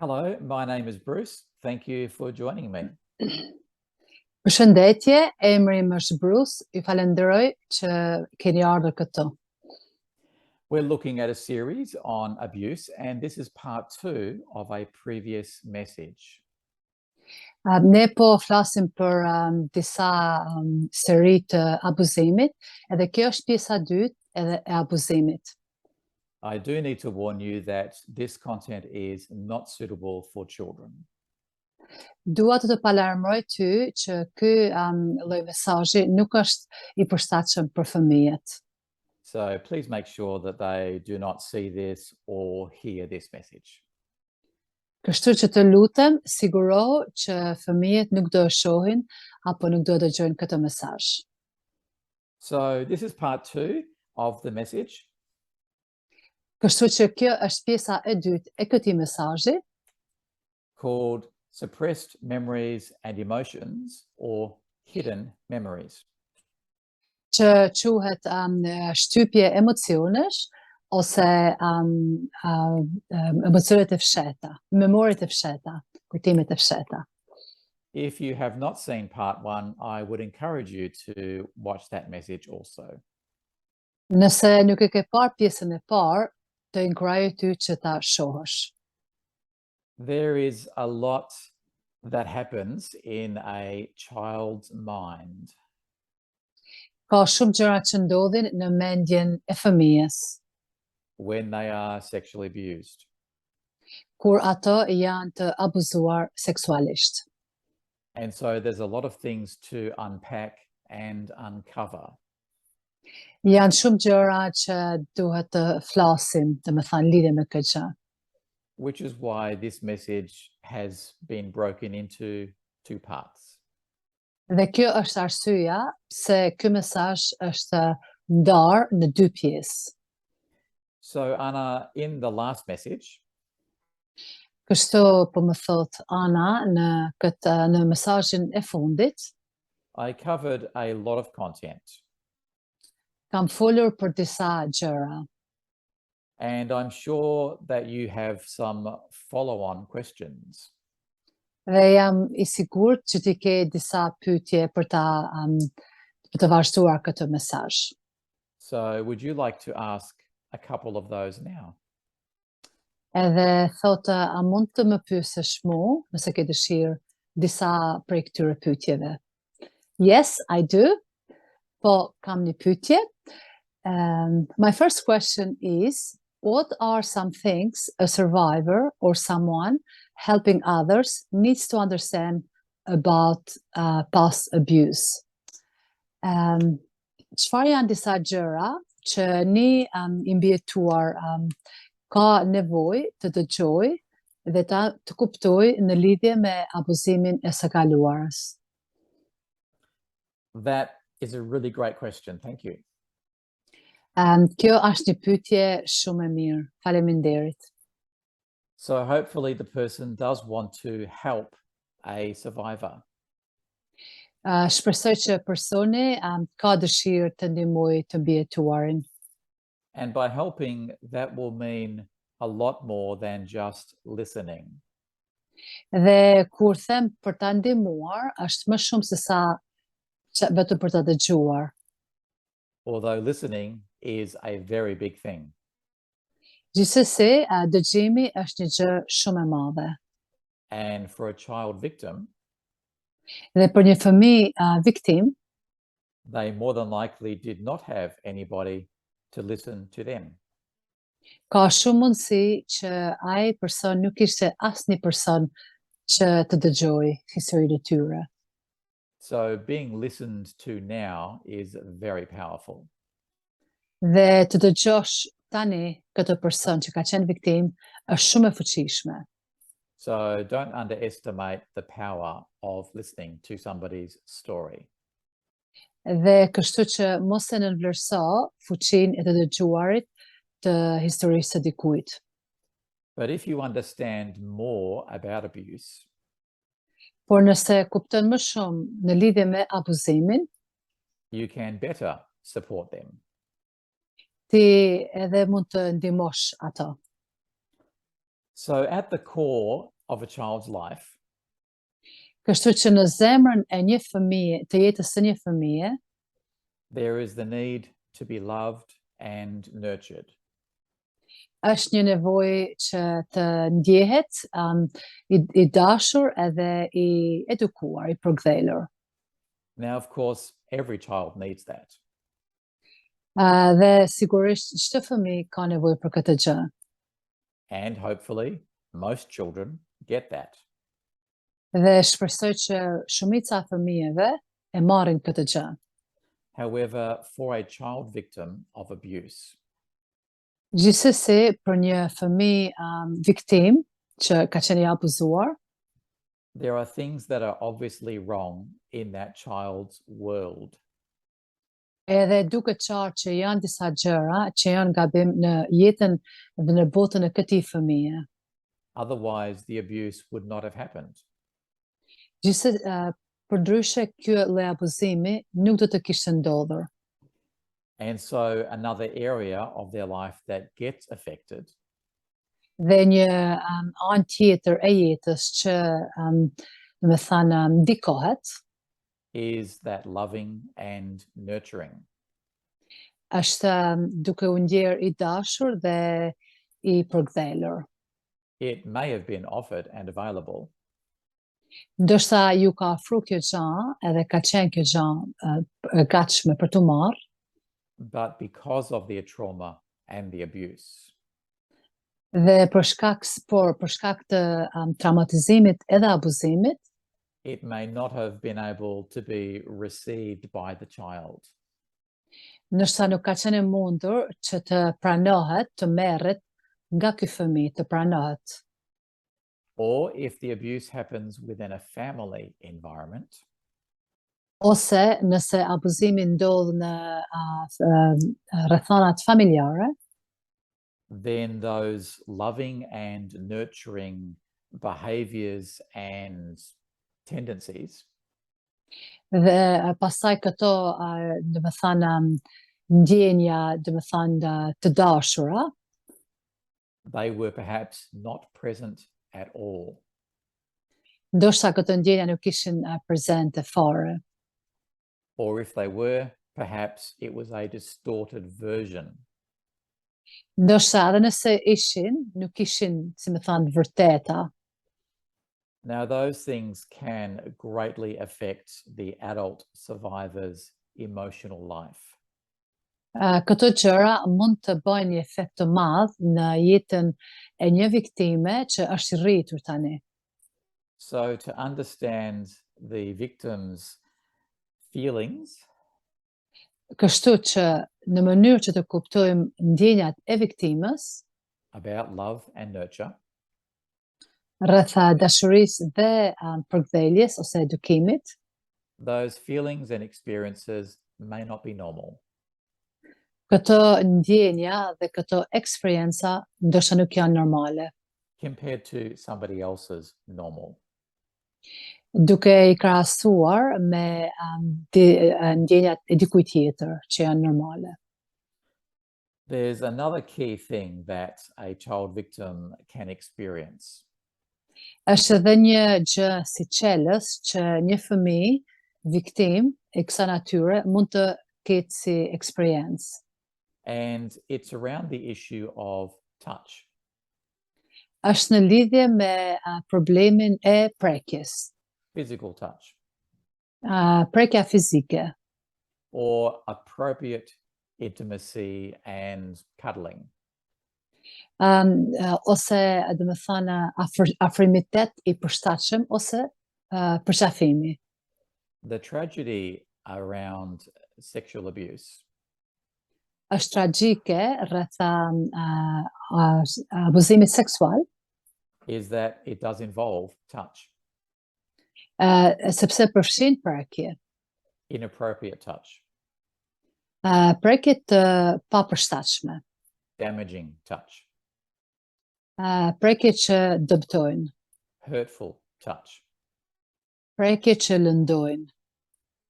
Hello, my name is Bruce. Thank you for joining me. Përshëndetje, emri im është Bruce, ju falenderoj që keni ardhur këtu. We're looking at a series on abuse, and this is part 2 of a previous message. Ne po flasim për disa seri të abuzimit, edhe kjo është pjesa dytë edhe e abuzimit. I do need to warn you that this content is not suitable for children. Dua të palarmëroj ty që ky lloj mesazhi nuk është i përshtatshëm për fëmijët. So please make sure that they do not see this or hear this message. Kështu që të lutem, sigurohu që fëmijët nuk do e shohin apo nuk do e dëgjojnë këtë mesazh. So this is part 2 of the message. Kështu që kjo është pjesa e dytë e këtij mesazhi, called suppressed memories and emotions or hidden memories. që quhet shtypje emocionesh ose emocionet e fshehta, memorit e fshehta, kujtimet e fshehta. If you have not seen part 1, I would encourage you to watch that message also. Nëse nuk e ke parë pjesën e parë, të inkurajoj ty që ta shohësh. There is a lot that happens in a child's mind. Ka shumë gjëra që ndodhin në mendjen e fëmijës when they are sexually abused. kur ato janë të abuzuar seksualisht. And so there's a lot of things to unpack and uncover. Janë shumë gjëra që duhet të flasim, domethënë lidhe me këtë gjë. Which is why this message has been broken into 2 parts. Dhe kjo është arsyeja pse ky mesazh është ndarë në 2 pjesë. So Anna, in the last message, Kështu po më thot Ana në mesazhin e fundit, I covered a lot of content. kam folur për disa gjëra. And I'm sure that you have some follow-on questions. Dhe jam I sigurt që ti ke disa pyetje për të vazhduar këtë mesazh. So would you like to ask a couple of those now? Edhe thotë, a mund të më pyesësh mua, nëse ke dëshirë, disa prej këtyre pyetjeve? Yes, I do. Po, kam një pyetje. My first question is, what are some things a survivor or someone helping others needs to understand about past abuse? Çfarë janë disa gjëra që një I mbijetuar ka nevojë të dëgjoj dhe të kuptoj në lidhje me abuzimin e së kaluarës? That is a really great question. Thank you. Kjo është një pyetje shumë e mirë. Faleminderit. So hopefully the person does want to help a survivor. Shpresoj që personi ka dëshirë të ndihmojë të mbijetuarin. And by helping, that will mean a lot more than just listening. Dhe kur them për ta ndihmuar, është më shumë se sa vetëm për ta dëgjuar. Although listening is a very big thing. Gjithsesi, dëgjimi është një gjë shumë e madhe. And for a child victim, Dhe për një fëmijë viktim, they more than likely did not have anybody to listen to them. ka shumë mundësi që ai person nuk ishte asnjë person që të dëgjojë historinë e tyre. So being listened to now is very powerful. Dhe të dëgjosh tani këtë person që ka qenë viktim është shumë e fuqishme. So don't underestimate the power of listening to somebody's story. Dhe kështu që mos e nënvlerëso fuqinë e të dëgjuarit të historisë së dikujt. But if you understand more about abuse, Por nëse kupton më shumë në lidhje me abuzimin, you can better support them. ti edhe mund të ndihmosh ato. So, at the core of a child's life, Kështu që në zemrën e një fëmije, të jetës së një fëmije, there is the need to be loved and nurtured. është një nevojë që të ndjehet i dashur edhe i edukuar, i përkthjelur. Now, of course, every child needs that. Dhe sigurisht çdo fëmijë ka nevojë për këtë gjë. And hopefully, most children get that. Dhe shpresoj që shumica e fëmijëve e marrin këtë gjë. However, for a child victim of abuse, Gjithsesi, për një fëmijë viktim që ka qenë i abuzuar, there are things that are obviously wrong in that child's world. edhe duket qartë që janë disa gjëra që janë gabim në jetën dhe në botën e këtij fëmije. Otherwise, the abuse would not have happened. Gjithsesi, përndryshe ky lloj abuzimi nuk do të kishte ndodhur. And so, another area of their life that gets affected Dhe një anë tjetër e jetës që do të thënë ndikohet is that loving and nurturing. është duke u ndjerë i dashur dhe i përkthjelur. It may have been offered and available, Ndoshta ju ka afruar kjo gjë edhe ka qenë kjo gjë e gatshme për t'u marrë, but because of their trauma and the abuse, dhe për shkak të traumatizimit edhe abuzimit, it may not have been able to be received by the child. ndoshta nuk ka qenë mundur që të pranohet, të merret nga ky fëmijë, të pranohet. Or if the abuse happens within a family environment, Ose nëse abuzimi ndodh në rrethonat familjare, then those loving and nurturing behaviors and tendencies dhe pastaj këto do të thënë ndjenja, do të thënë të dashura, they were perhaps not present at all. ndoshta këto ndjenja nuk ishin prezente fare. Or if they were, perhaps it was a distorted version. Ndoshta edhe nëse ishin, nuk ishin, si më thënë, vërteta. Now, those things can greatly affect the adult survivor's emotional life. Këto gjëra mund të bëjnë një efekt të madh në jetën e një viktime që është i rritur tani. So, to understand the victim's feelings, Kështu që në mënyrë që të kuptojmë ndjenjat e viktimës about love and nurture, rreth dashurisë dhe përkthjeljes ose edukimit, those feelings and experiences may not be normal. këto ndjenja dhe këto eksperienca ndoshta nuk janë normale, compared to somebody else's normal. duke i krahasuar me ndjenjat e dikujt tjetër që janë normale. There's another key thing that a child victim can experience, Është edhe një gjë si çelës që një fëmijë viktim e kësaj natyre mund të ketë si eksperiencë. and it's around the issue of touch. Është në lidhje me problemin e prekjes, Physical touch, prekja fizike, or appropriate intimacy and cuddling. Ose do të thënë afrimitet i përshtatshëm ose përqafimi. The tragedy around sexual abuse Është tragjike rreth abuzimit seksual, is that it does involve touch, sepse përfshin prekje, inappropriate touch, prekje të papërshtatshme, damaging touch, prekje që dëmtojnë, hurtful touch. prekje që lëndojnë.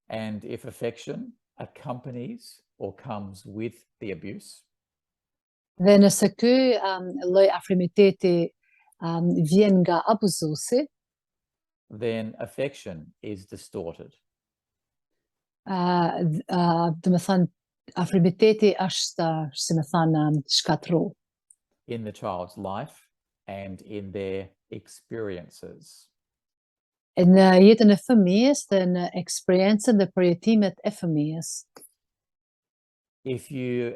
And if affection accompanies or comes with the abuse, Dhe nëse ky lloj afrimiteti vjen nga abuzuesi, then affection is distorted. do me thënë, afrimiteti është, si me thënë, shkatru in the child's life and in their experiences. në jetën e fëmijës dhe në eksperiencën dhe përjetimet e fëmijës. If you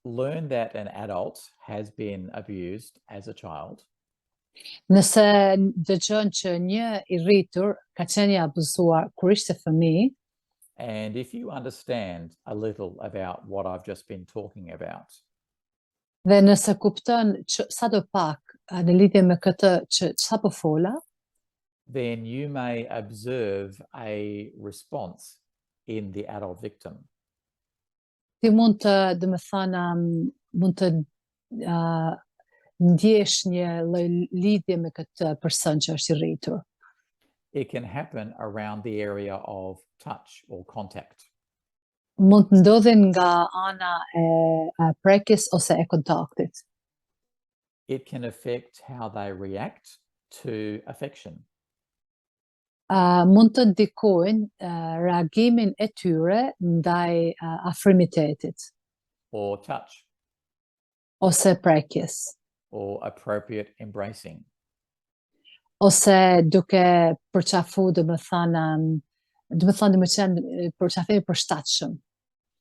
learn that an adult has been abused as a child, Nëse dëgjon që një i rritur ka qenë i abuzuar kur ishte fëmijë, and if you understand a little about what I've just been talking about, dhe nëse kupton që sadopak në lidhje me këtë që sapo fola, then you may observe a response in the adult victim. ti mund të, do me thënë, mund të ndjesh një lloj lidhje me këtë person që është i rritur. It can happen around the area of touch or contact. Mund të ndodhin nga ana e prekjes ose e kontaktit. It can affect how they react to affection. Mund të ndikojnë reagimin e tyre ndaj afrimitetit Or touch, ose prekjes, or appropriate embracing. ose duke përqafu, do me thënë përqafimi përshtatshëm.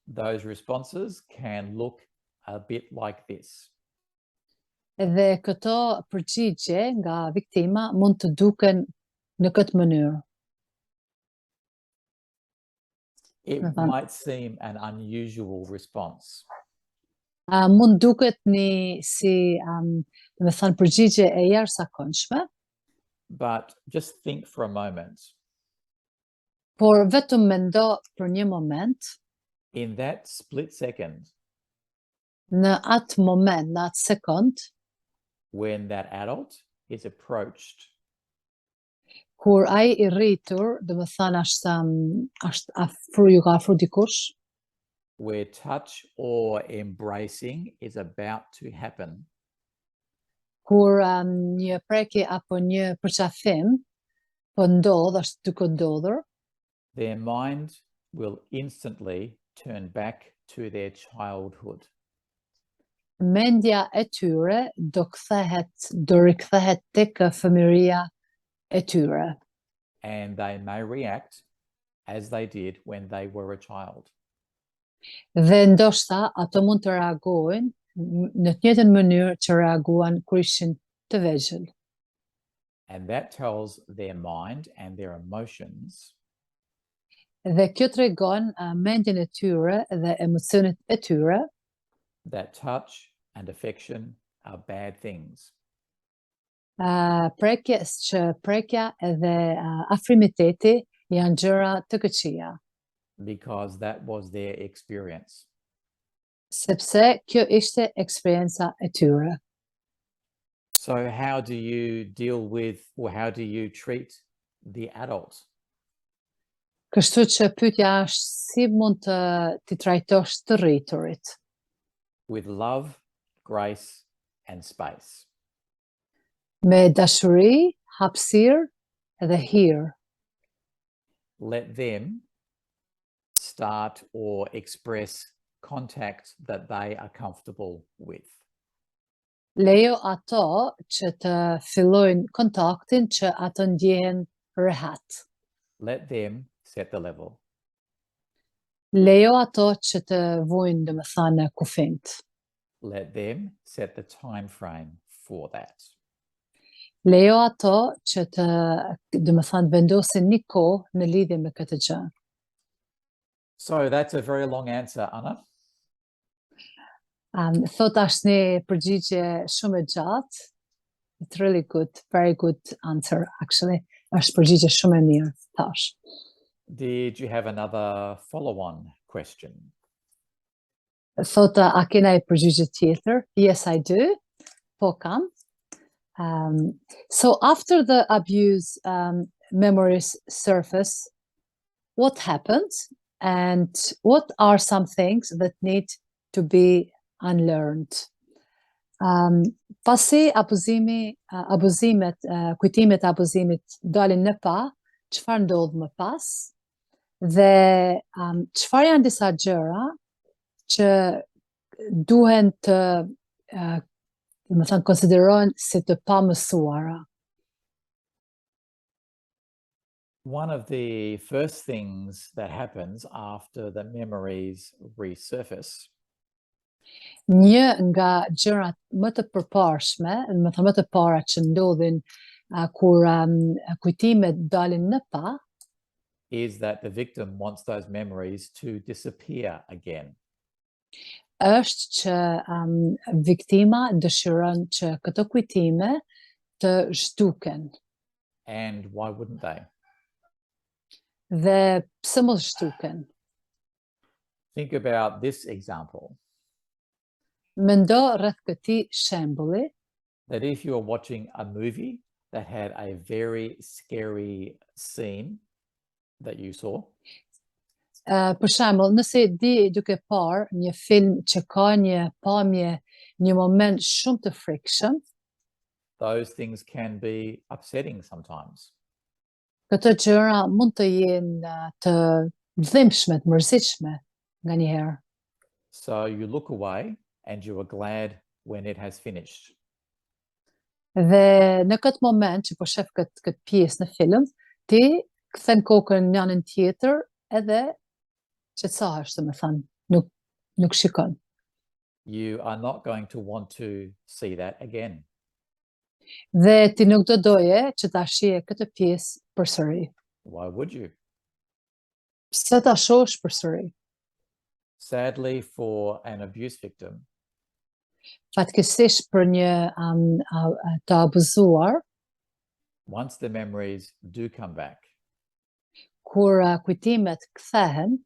Those responses can look a bit like this. Dhe këto përgjigje nga viktima mund të duken në këtë mënyrë. It might seem an unusual response. Mund duket një si, do me thënë, përgjigje e jashtëzakonshme, But just think for a moment. por vetëm mendo për një moment, In that split second, në atë moment, në atë sekond, when that adult is approached kur ai i rritur, do me thënë, është afru, ju ka afru dikush, where touch or embracing is about to happen, kur një prekje apo një përqafim po ndodh, është duke ndodhur, their mind will instantly turn back to their childhood. mendja e tyre do rikthehet tek fëmijëria e tyre. And they may react as they did when they were a child. Dhe ndoshta ato mund të reagojnë në të njëjtën mënyrë që reaguan kur ishin të vegjël. And that tells their mind and their emotions Dhe kjo tregon mendjen e tyre dhe emocionet e tyre that touch and affection are bad things. Prekja edhe afrimiteti janë gjëra të këqija, Because that was their experience. sepse kjo ishte eksperienca e tyre. So how do you deal with, or how do you treat the adult? Kështu që pyetja është si mund të ti trajtosh të rriturit? With love, grace, and space. Me dashuri, hapësirë edhe hir. Let them start or express contact that they are comfortable with. Lejo ato që të fillojnë kontaktin që ato ndjehen rehat. Let them set the level. Lejo ato që të vojnë, do me thënë, kufint. Let them set the time frame for that. Lejo ato që të, do me thënë, vendosin një kohë në lidhje me këtë gjë. So that's a very long answer, Anna. Thot është një përgjigje shumë e gjatë. It's really good, very good answer, actually. Është përgjigje shumë e mirë, thash. Did you have another follow-on question? Thot, a kena një përgjigje tjetër? Yes, I do. Po kam. So after the abuse memories surface, what happens and what are some things that need to be unlearned? Pasi kujtimet e abuzimit dalin në pa, çfarë ndodh më pas? Dhe çfarë janë disa gjëra që duhen të më thënë konsiderohen si të pamësuara? One of the first things that happens after the memories resurface Një nga gjërat më të përparshme, më thënë më të para që ndodhin kur kujtimet dalin në pa, is that the victim wants those memories to disappear again. është që viktima dëshiron që këto kujtime të zhduken. And why wouldn't they? Dhe pse mos zhduken? Think about this example, Mendo rreth këtij shembulli, that if you are watching a movie that had a very scary scene that you saw, për shembull, nëse di duke parë një film që ka një pamje, një moment shumë të frikshëm, those things can be upsetting sometimes. këto gjëra mund të jenë të dhimbshme, të mërzitshme nganjëherë. So you look away and you are glad when it has finished. Dhe në këtë moment që po shef këtë pjesë në film, ti kthen kokën në anën tjetër edhe qetësohesh, domethënë, nuk shikon. You are not going to want to see that again. Dhe ti nuk do doje që ta shije këtë pjesë përsëri. Why would you? Pse ta shohësh përsëri? Sadly, for an abuse victim, Fatkeqësisht për një të abuzuar, once the memories do come back, kur kujtimet kthehen,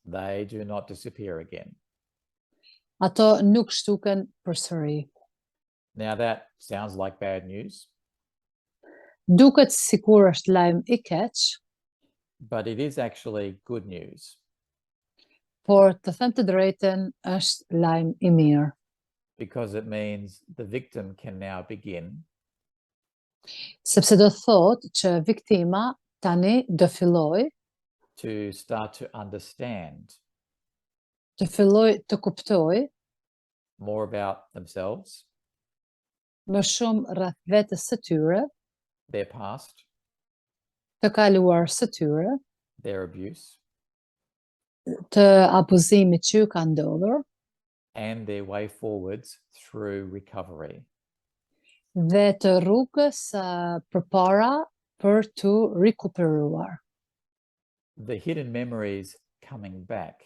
they do not disappear again. ato nuk shtuken përsëri. Now that sounds like bad news, Duket sikur është lajm i keq, but it is actually good news, por të them të drejtën është lajm i mirë, because it means the victim can now begin sepse do thotë që viktima tani do filloj to start to understand të kuptoj more about themselves, më shumë rreth vetes së tyre, their past, të kaluar së tyre, their abuse, të abuzimit që ju ka ndodhur and their way forwards through recovery. dhe të rrugës përpara për të rikuperuar. The hidden memories coming back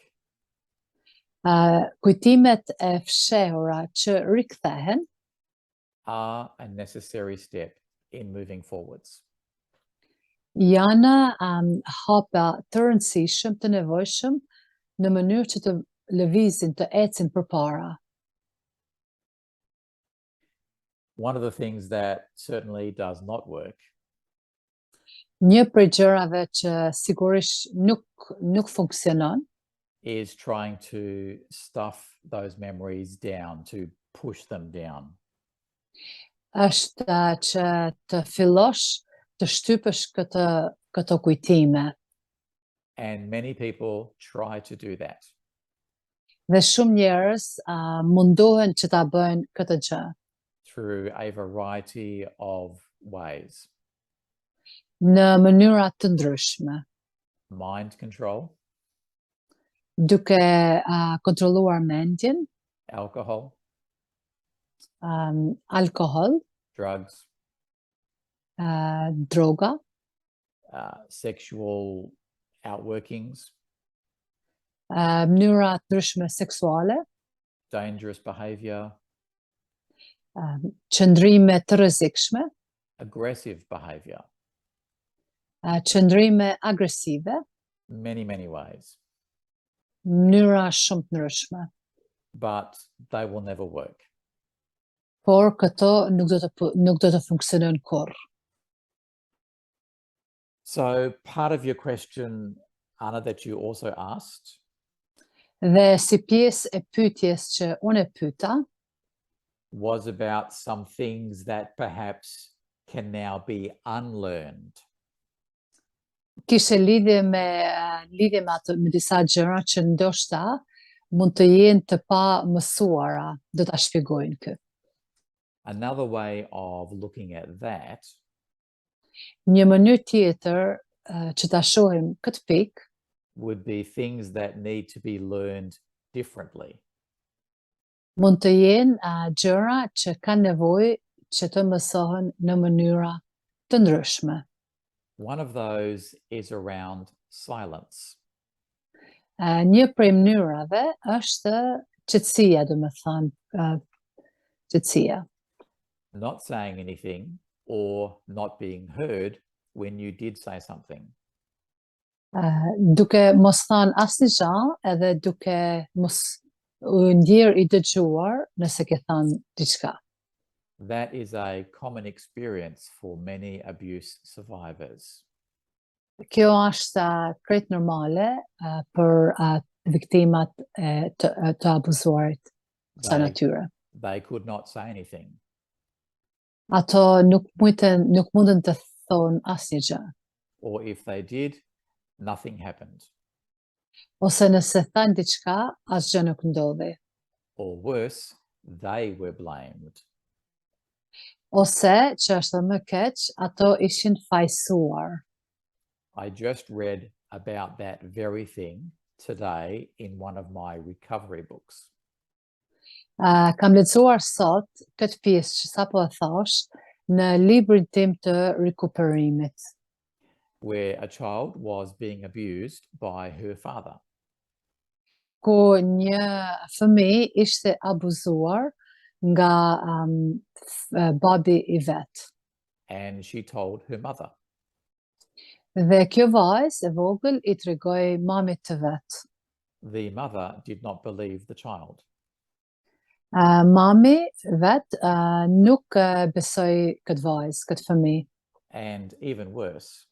Kujtimet e fshehura që rikthehen are a necessary step in moving forwards. janë hapa të rëndësishëm, të nevojshëm në mënyrë që të lëvizin, të ecin përpara. One of the things that certainly does not work Një prej gjërave që sigurisht nuk funksionon is trying to stuff those memories down, to push them down. është që të fillosh të shtypësh këto kujtime. And many people try to do that. Dhe shumë njerëz mundohen që ta bëjnë këtë gjë Through a variety of ways. në mënyra të ndryshme, Mind control, duke kontrolluar mendjen, alcohol, alkohol, drugs, droga, sexual outworkings, mënyra të ndryshme seksuale, dangerous behavior, qëndrime të rrezikshme, aggressive behavior, qëndrime agresive, many ways. mënyra shumë të ndryshme. But they will never work. Por këto nuk do të funksionojnë kurrë. So part of your question, Anna, that you also asked, Dhe si pjesë e pyetjes që unë e pyeta, was about some things that perhaps can now be unlearned. Kishte lidhje me atë me disa gjëra që ndoshta mund të jenë të pa mësuara, do ta shpjegojnë kë. Another way of looking at that Një mënyrë tjetër që ta shohim këtë pikë would be things that need to be learned differently. mund të jenë gjëra që kanë nevojë që të mësohen në mënyra të ndryshme. One of those is around silence. Një prej mënyrave është qetësia, domethënë qetësia. Not saying anything or not being heard when you did say something. Duke mos thënë asnjë gjë edhe duke mos u ndjer I dëgjuar nëse ke thënë diçka. That is a common experience for many abuse survivors. Kjo është krejt normale për viktimat të abuzuarit sa natyre. They could not say anything. Ato nuk mundën të thonë asnjë gjë. Or if they did, nothing happened. Ose nëse thanë diçka, asgjë nuk ndodhi. Or worse, they were blamed. Ose, që është më keq, ato ishin fajsuar. I just read about that very thing today in one of my recovery books. Kam lexuar sot këtë pjesë që sapo e thash në librin tim të rikuperimit, where a child was being abused by her father. ku një fëmijë ishte abuzuar nga babi I vet. And she told her mother. Dhe kjo vajzë e vogël I tregoi mamit të vet. The mother did not believe the child. Mami vet nuk besoi këtë vajzë, këtë fëmijë. And even worse,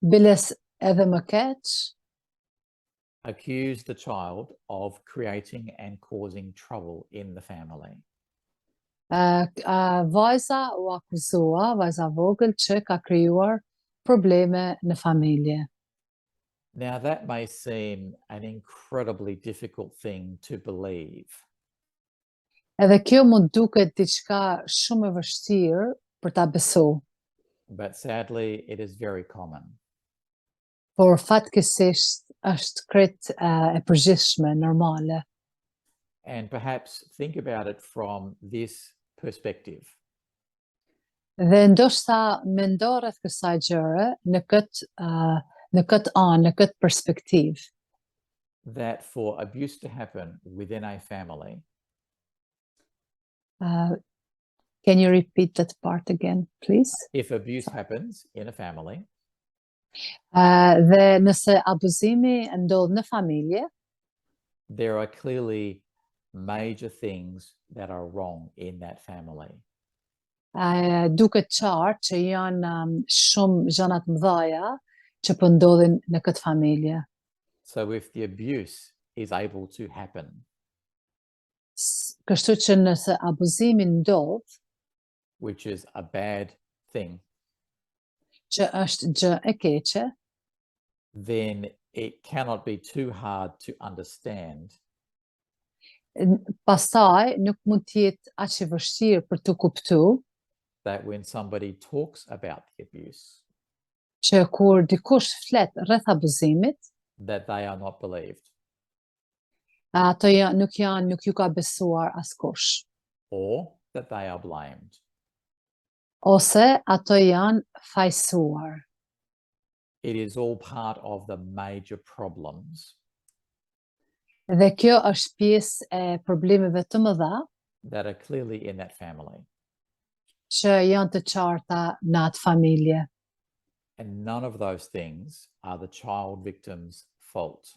Biles edhe më keq, accused the child of creating and causing trouble in the family. Vajza u akuzua, vajza vogël që ka krijuar probleme në familje. Now that may seem an incredibly difficult thing to believe. Edhe kjo mund duket diçka shumë e vështirë për ta besuar, But sadly, it is very common. por fatkeqësisht është krejt e përgjithshme, normale. And perhaps think about it from this perspective. Dhe ndoshta mendo rreth kësaj gjëre në këtë anë, në këtë perspektivë, That for abuse to happen within a family, can you repeat that part again, please? if abuse happens in a family, Dhe nëse abuzimi ndodh në familje, there are clearly major things that are wrong in that family. duket qartë që janë shumë gjëra të mëdha që po ndodhin në këtë familje. So if the abuse is able to happen, Kështu që nëse abuzimi ndodh, which is a bad thing, që është gjë e keqe, then it cannot be too hard to understand pastaj nuk mund të jetë aq e vështirë për të kuptuar that when somebody talks about the abuse, që kur dikush flet rreth abuzimit, that they are not believed, ato nuk ju ka besuar askush, or that they are blamed. ose ato janë fajsuar. It is all part of the major problems Dhe kjo është pjesë e problemeve të mëdha that are clearly in that family. që janë të qarta në atë familje. And none of those things are the child victim's fault.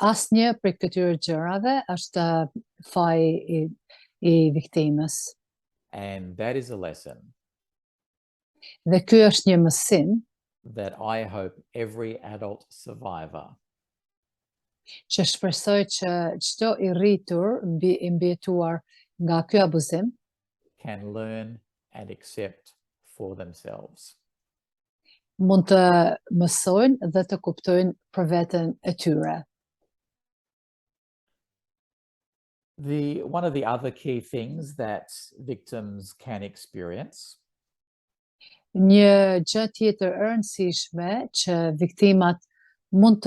Asnjë prej këtyre gjërave është faji I viktimës. And that is a lesson Dhe ky është një mësim that I hope every adult survivor që shpresoj që çdo i rritur i mbijetuar nga ky abuzim can learn and accept for themselves. mund të mësojnë dhe të kuptojnë për veten e tyre. One of the other key things that victims can experience Një gjë tjetër e rëndësishme që viktimat mund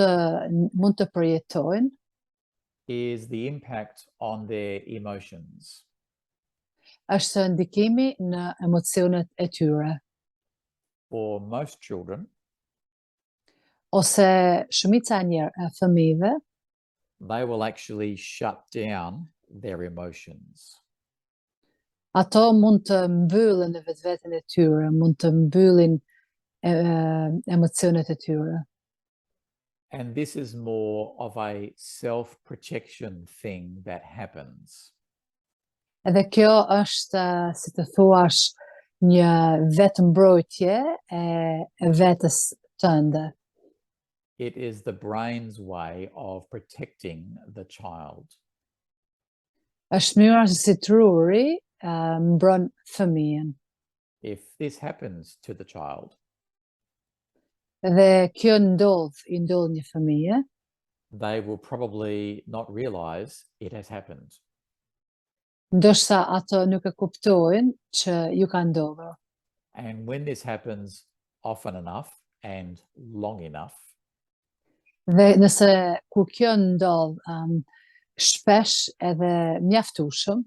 të përjetojnë is the impact on their emotions. është ndikimi në emocionet e tyre. For most children, Ose shumica e fëmijëve they will actually shut down their emotions. ato mund të mbyllin në vetveten e tyre, mund të mbyllin emocionet e tyre. And this is more of a self-protection thing that happens. Edhe kjo është, si të thuash, një vetëmbrojtje e vetës tënde. It is the brain's way of protecting the child. Është mënyra se si truri mbron fëmijën. If this happens to the child, Dhe kjo i ndodh një fëmije, they will probably not realize it has happened. ndoshta ato nuk e kuptojnë që ju ka ndodhur. And when this happens often enough and long enough, Dhe nëse kur kjo ndodh shpesh edhe mjaftueshëm,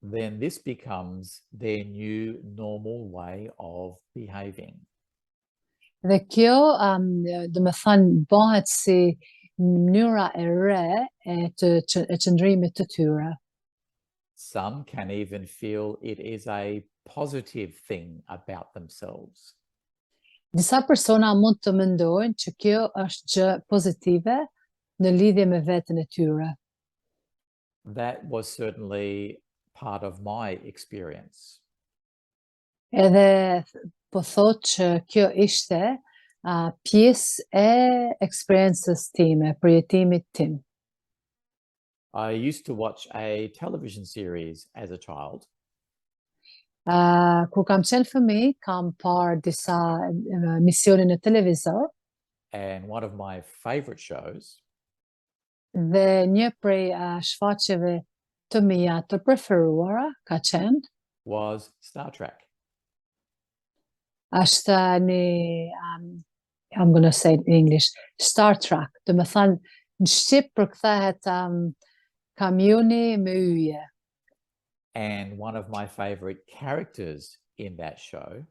then this becomes their new normal way of behaving. dhe kjo do të thënë bëhet si mënyra e re e qëndrimit të tyre. Some can even feel it is a positive thing about themselves. Disa persona mund të mendojnë që kjo është gjë pozitive në lidhje me veten e tyre. That was certainly part of my experience. Edhe po thot që kjo ishte pjesë e eksperiencës time, përjetimit tim. I used to watch a television series as a child, Kur kam qenë fëmijë, kam parë disa misione në televizor and one of my favorite shows dhe një prej shfaqjeve të mia të preferuara ka qenë was Star Trek. është një I'm gonna say it in English, Star Trek, do të thënë në shqip përkthehet kamioni me yje. And one of my favorite characters in that show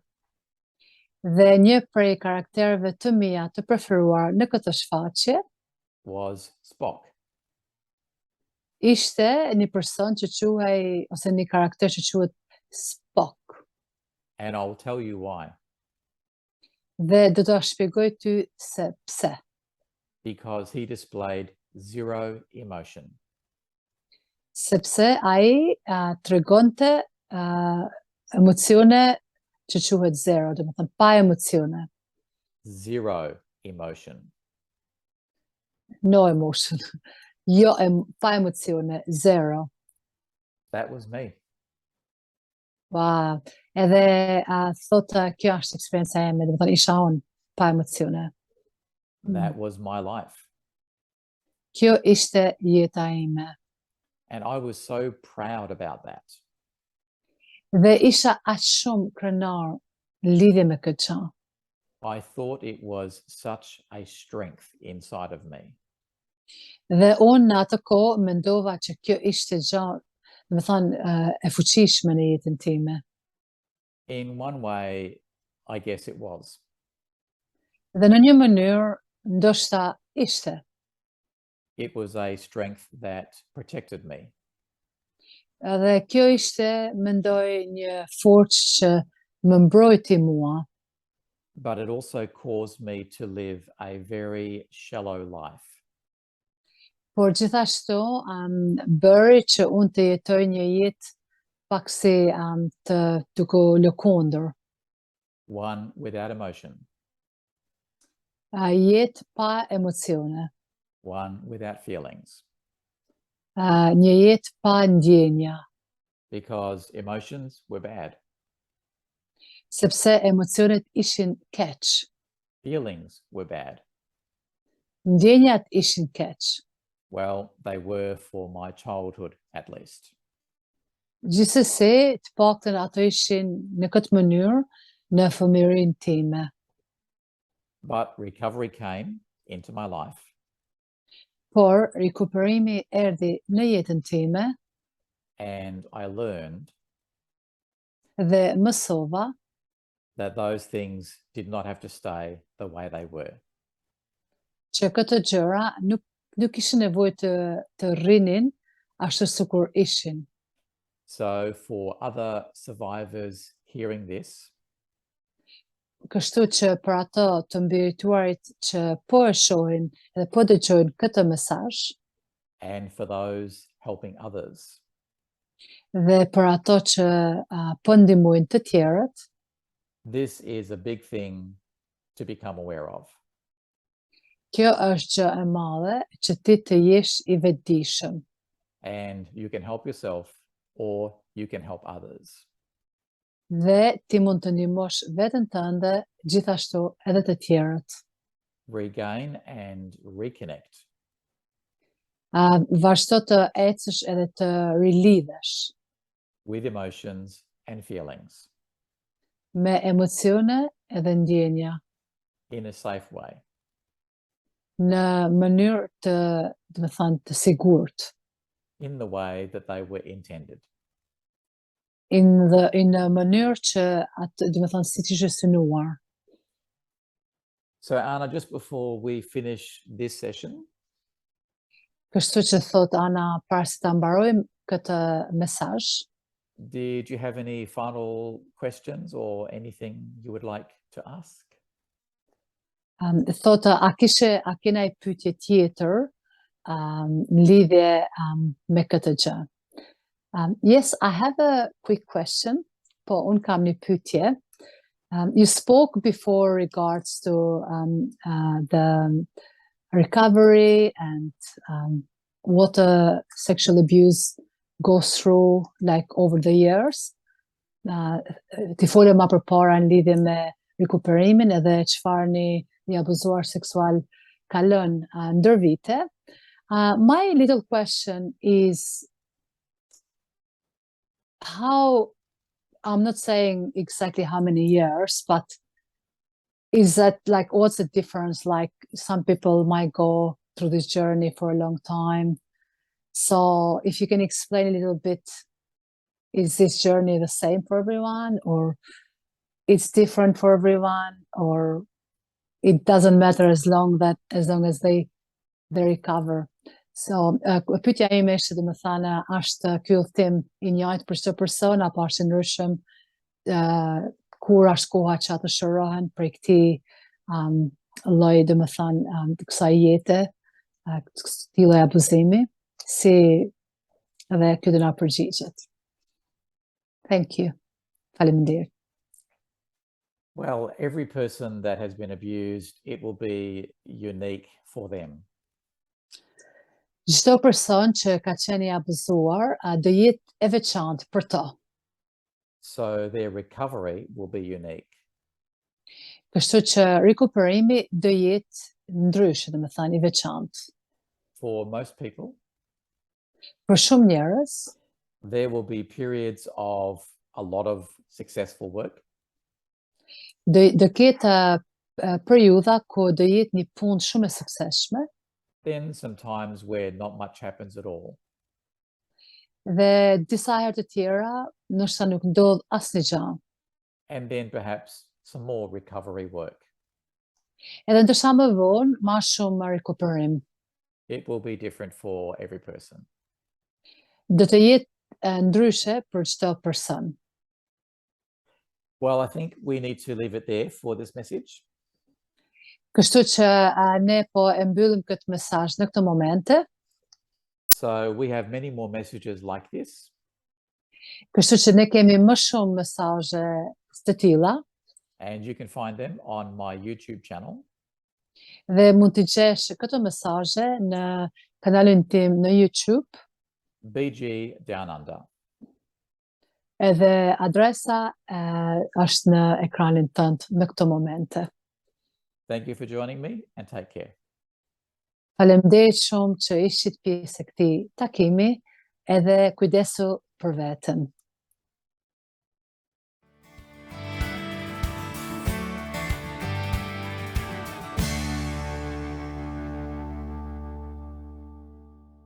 Dhe një prej karakterëve të mia të preferuar në këtë shfaqje was Spock. ishte një person që quhej, ose një karakter që quhet Spock. And I'll tell you why. Dhe do të shpjegoj ty se pse. Because he displayed zero emotion. Sepse ai tregonte emocione që quhet zero, do të thënë pa emocione. Zero emotion. No emotion. Jo, pa emocione, zero. That was me. Wow. Edhe thotë kjo është eksperienca ime, do të thënë isha unë pa emocione. That was my life. Kjo ishte jeta ime. And I was so proud about that. Dhe isha aq shumë krenar në lidhje me këtë gjë. I thought it was such a strength inside of me. Dhe unë në atë kohë mendova që kjo ishte gjë, do të thënë e fuqishme në jetën time. In one way, I guess it was. Dhe në një mënyrë ndoshta ishte. It was a strength that protected me. Dhe kjo ishte, mendoj, një forcë që më mbrojti mua, But it also caused me to live a very shallow life. por gjithashtu bëri që unë të jetoj një jetë pak si të duke lëkundur, One without emotion. jetë pa emocione. one without feelings, Një jetë pa ndjenja, because emotions were bad, sepse emocionet ishin keq, feelings were bad. ndjenjat ishin keq. Well, they were for my childhood at least. Gjithsesi, të paktën ato ishin në këtë mënyrë në fëmijërinë time. But recovery came into my life, Por rikuperimi erdhi në jetën time and I learned dhe mësova that those things did not have to stay the way they were. që këto gjëra nuk kishin nevojë të rrinin ashtu sikur ishin. So for other survivors hearing this, Kështu që për ato të mbirituarit që po e shohin dhe po dëgjojnë këtë mesazh, and for those helping others, dhe për ato që po ndihmojnë të tjerët, this is a big thing to become aware of. kjo është gjë e madhe që ti të jesh i vetëdijshëm. And you can help yourself or you can help others. Dhe ti mund të ndihmosh veten tënde, gjithashtu edhe të tjerët. Regain and reconnect Vazhdo të ecësh edhe të rilidhesh with emotions and feelings me emocione edhe ndjenja in a safe way. në mënyrë të sigurt, In the way that they were intended. in në mënyrë që atë, siç ishte synuar. So Anna, just before we finish this session, Kështu që thot Ana, para se ta mbarojmë këtë mesazh, did you have any final questions or anything you would like to ask? thot a ke ndaj pyetje tjetër në lidhje me këtë gjë. Yes, I have a quick question. Po, unë kam një pyetje. You spoke before regards to the recovery and what sexual abuse goes through like over the years. Ti folë më përpara në lidhje me rikuperimin edhe çfarë një abuzuar seksual ka lënë ndër vite. My little question is how, I'm not saying exactly how many years, but is that like, what's the difference? Like some people might go through this journey for a long time. So if you can explain a little bit, is this journey the same for everyone or it's different for everyone, or it doesn't matter as long as they recover? So, pyetja ime është dhe më thënë, është ky udhtim I njëjtë për çdo person apo është I ndryshëm, kur është koha që ata shërohen prej këtij lloji, dhe më thënë, kësaj jete, këtij lloji abuzimi, si edhe ky do na përgjigjet. Thank you. Faleminderit. Well, every person that has been abused, it will be unique for them. Çdo person që ka qenë I abuzuar, do jetë e veçantë për to. So their recovery will be unique. Kështu që rikuperimi do jetë ndryshe, dhe më thënë, I veçantë. For most people, Për shumë njerëz, there will be periods of a lot of successful work. do ketë periudha ku do jetë një punë shumë e suksesshme, Then sometimes where not much happens at all. dhe disa herë të tjera ndoshta nuk ndodh asnjë gjë. And then perhaps some more recovery work. Edhe ndoshta më vonë, më shumë rikuperim. It will be different for every person. Do të jetë ndryshe për çdo person. Well, I think we need to leave it there for this message. Kështu që ne po e mbyllim këtë mesazh në këtë momente. So we have many more messages like this. Kështu që ne kemi më shumë mesazhe të tilla. And you can find them on my YouTube channel. Dhe mund t'i gjesh këto mesazhe në kanalin tim në YouTube, BG Down Under. edhe adresa është në ekranin tënd në këto momente. Thank you for joining me and take care. Faleminderit shumë që ishit pjesë e këtij takimi, edhe kujdesu për veten.